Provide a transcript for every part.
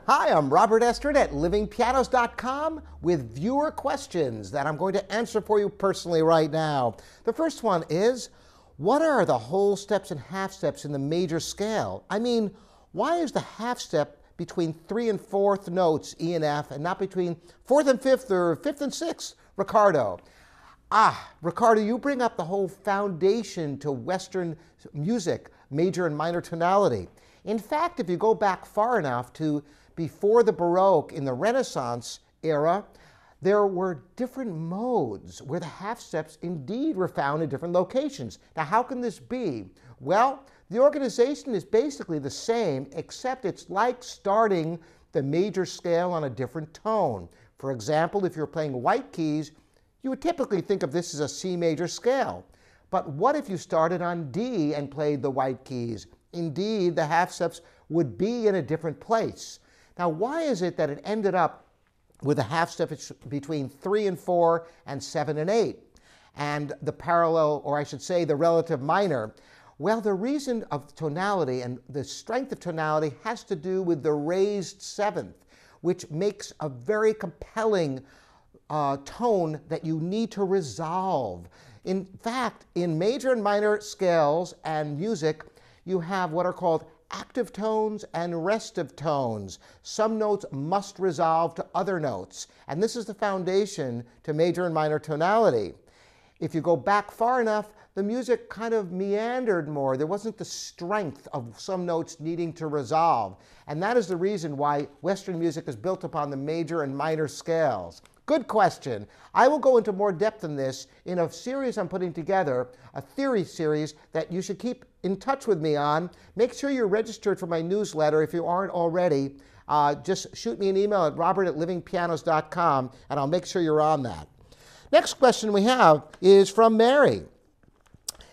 Hi, I'm Robert Estrin at livingpianos.com with viewer questions that I'm going to answer for you personally right now. The first one is, what are the whole steps and half steps in the major scale? I mean, why is the half step between 3 and 4th notes, E and F, and not between 4th and 5th or 5th and 6th, Ricardo? Ricardo, you bring up the whole foundation to Western music, major and minor tonality. In fact, if you go back far enough to before the Baroque, in the Renaissance era, there were different modes where the half steps indeed were found in different locations. Now, how can this be? Well, the organization is basically the same, except it's like starting the major scale on a different tone. For example, if you're playing white keys, you would typically think of this as a C major scale. But what if you started on D and played the white keys? Indeed, the half steps would be in a different place. Now, why is it that it ended up with a half step between 3 and 4 and 7 and 8? And the parallel, or I should say the relative minor? Well, the reason of tonality and the strength of tonality has to do with the raised 7th, which makes a very compelling tone that you need to resolve. In fact, in major and minor scales and music, you have what are called active tones and restive tones. Some notes must resolve to other notes, and this is the foundation to major and minor tonality. If you go back far enough, the music kind of meandered more. There wasn't the strength of some notes needing to resolve, and that is the reason why Western music is built upon the major and minor scales. Good question. I will go into more depth in this in a series I'm putting together, a theory series that you should keep in touch with me on. Make sure you're registered for my newsletter if you aren't already. Just shoot me an email at robert@livingpianos.com and I'll make sure you're on that. Next question we have is from Mary.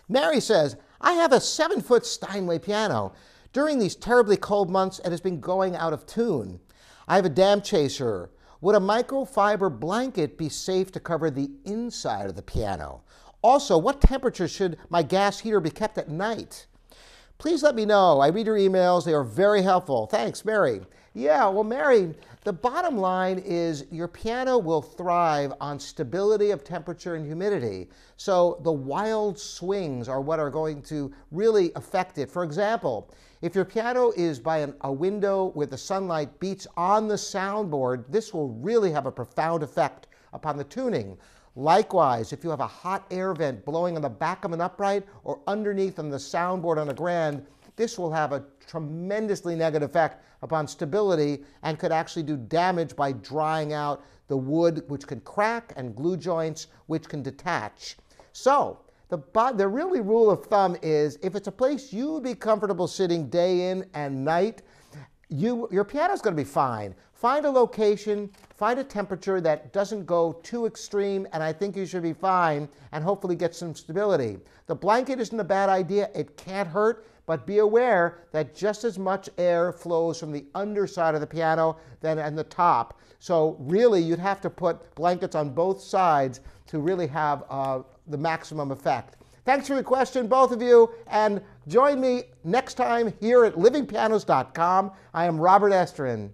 Mary says, I have a 7-foot Steinway piano. During these terribly cold months, it has been going out of tune. I have a damp chaser. Would a microfiber blanket be safe to cover the inside of the piano? Also, what temperature should my gas heater be kept at night? Please let me know. I read your emails. They are very helpful. Thanks, Mary. Yeah, well, Mary, the bottom line is your piano will thrive on stability of temperature and humidity. So the wild swings are what are going to really affect it. For example, if your piano is by a window where the sunlight beats on the soundboard, this will really have a profound effect upon the tuning. Likewise, if you have a hot air vent blowing on the back of an upright or underneath on the soundboard on a grand, this will have a tremendously negative effect upon stability and could actually do damage by drying out the wood, which can crack, and glue joints, which can detach. So the really rule of thumb is if it's a place you would be comfortable sitting day in and night, your piano's going to be fine. Find a location, find a temperature that doesn't go too extreme, and I think you should be fine and hopefully get some stability. The blanket isn't a bad idea. It can't hurt, but be aware that just as much air flows from the underside of the piano than on the top. So really, you'd have to put blankets on both sides to really have the maximum effect. Thanks for your question, both of you, and join me next time here at livingpianos.com. I am Robert Estrin.